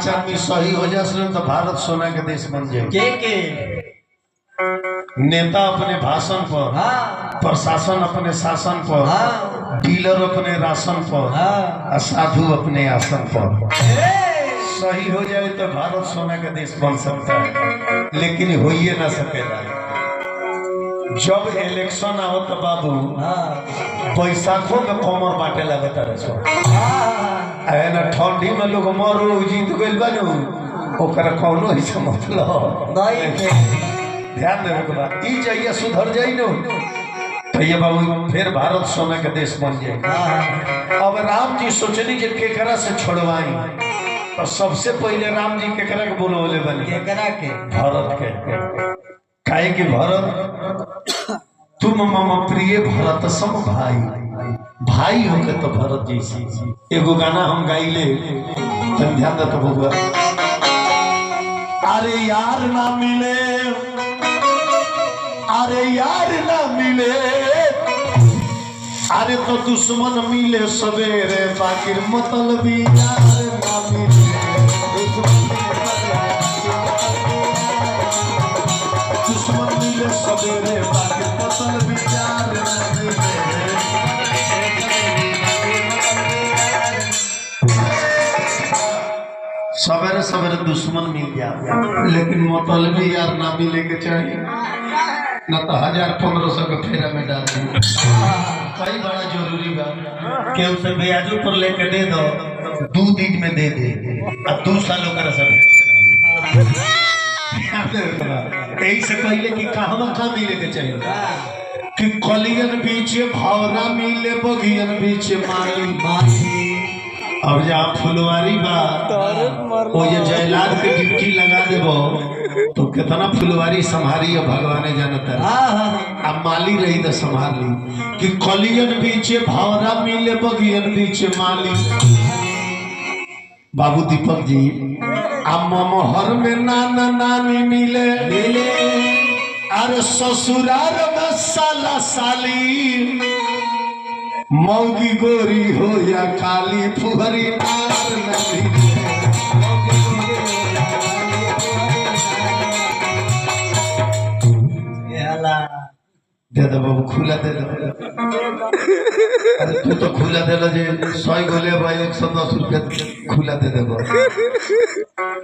पांच आदमी सही हो जाए तो भारत सोना के देश बन जाए। के नेता अपने भाषण पर, प्रशासन अपने शासन पर, डीलर अपने राशन पर, और साधु अपने आसन पर। सही हो जाए तो भारत सोना का देश बन सकता है, लेकिन हो ही ना सकेगा। जब इलेक्शन आओ तो बाबू बैसाखों में कमर बांटे लगता है ना, ठंडी में लोग मरो जीत गइल बनू ओकरा कौनो ऐसा मतलब ध्यान देवे के बाद ई जाइए सुधर जाई नो तो ये बाबू फिर भारत सोना का देश बन जाए। अब राम जी सोचनी जे केकरा से छोड़वाई तो सबसे पहले राम जी केकरा के बोलवले बनी, केकरा के? भरत के। काहे कि भरत तुम मम प्रिय भरत सम भाई, भाई होके तो भरत जैसी। एगो गाना हम गाइले तन ध्यान दे तो बबुआ। अरे यार ना मिले, अरे यार ना मिले, अरे तो दुश्मन मिले सवेरे, बाकी मतलबी यार ना मिले। दुश्मन मिले सवेरे, बाकी मतलबी यार ना मिले। सवेरे सवेरे दुश्मन मिल जाए लेकिन मतलबी यार ना मिले के चाहिए, न तो 1000-1500 के फेरा में डाल दे। कई बड़ा जरूरी बा कि उसे ब्याजों पर लेके दे दो, 2 दिन में दे दे और 2 सालों का रसम। यही से पहले कि कहाँ मिले के चाहिए कि कलियन बीचे भावना मिले, बगियन बीचे माली। अब जहाँ फुलवारी बा वो ये जयलाल के ड्यूटी लगा देबो तो कितना फुलवारी संभारी भगवाने जानता है। अब माली रही तो संभाल ली कि कलियन बीचे भावना मिले, बगियन बीचे माली। बाबू दीपक जी ममहर में नाना नानी मिले, अरे ससुराल में साला साली, मौगी गोरी हो या काली, फुहरी नार नहीं। दे दो बाबू, खुला दे दो। अरे तू तो खुला दे लो जे 100 गोले भाई 110 रुपया खुला दे दे।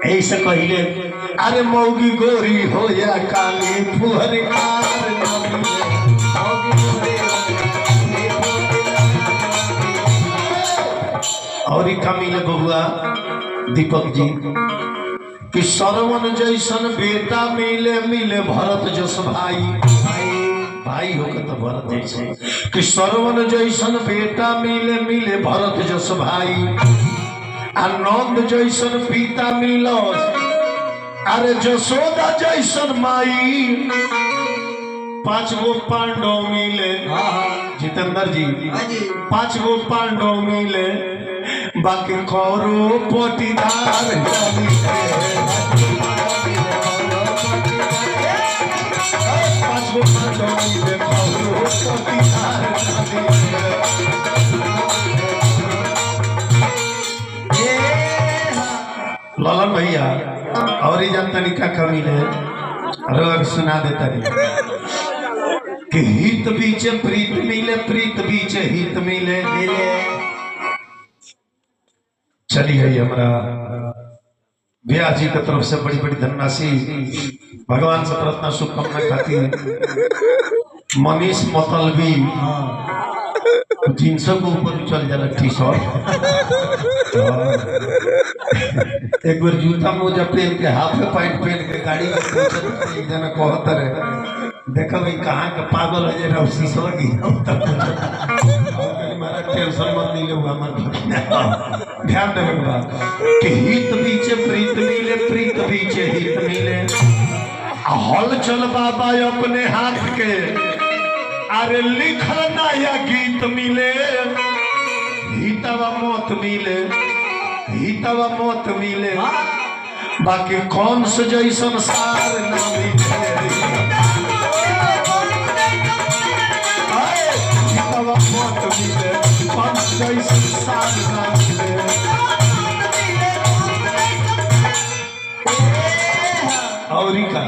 ऐसा कहिले अरे मौगी गोरी हो या काली, फुहरी नार नहीं। और का मिले बबुआ दीपक जी कि सरवन जैसन बेटा मिले, मिले भरत जस भाई, भाई होकर तो भरत जैसे। कि सरवन जैसन बेटा मिले, मिले भरत जस भाई, आनंद जैसन पिता मिलो, अरे जसोदा जैसन माई। 5 गो पांडव मिले, जितेंद्र जी 5 गो पांडव मिले, बाकी कौरो पोटीदार। 5 गो पांडव मिले, कौरो पोटीदार। ललन भैया और ही जानता नहीं क्या कमी है, अरे सुना देता नहीं कि हित बीचे प्रीत मिले, प्रीत बीचे हित मिले। चलिए हमारा ब्याह जी की तरफ से बड़ी बड़ी धनराशि भगवान से प्रार्थना शुभकामना खाती है। मनीष मतलबी जिनसों को ऊपर चल जाना टी-शर्ट, एक बार जूता मोजा पहन के हाफ पैंट पहन के गाड़ी में एक जना कहता रहे देखा भाई कहाँ का पागल हो जाए शीशा हमारा टेंशन मत नहीं लेगा हमारे ध्यान देगा कि हित बीचे प्रीत मिले, प्रीत बीचे हित मिले। हल चल बाबा अपने हाथ के, अरे लिखल नया गीत मिले। हितवा मौत मिले, हितवा मौत मिले, बाकी कौन से जैसन सार ना मिले। हितवा मौत मिले, कौन से जैसन सार ना मिले। और का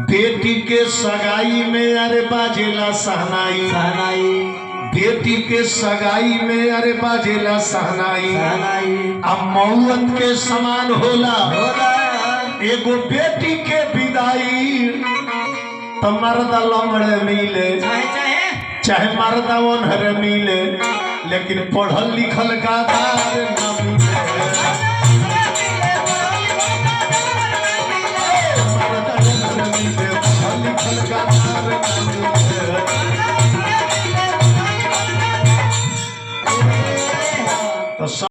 बेटी के सगाई में अरे बाजेला सहनाई, बेटी के सगाई में अरे बाजेला सहनाई, अब मौत के समान होला एगो बेटी के विदाई। तो मर्दा लमड़े मिले चाहे मर्दा ओनहर मिले, लेकिन पढ़ल लिखल गादार न मिले। मर्दा ओनहर मिले, पढ़ल लिखल गादार न मिले। तो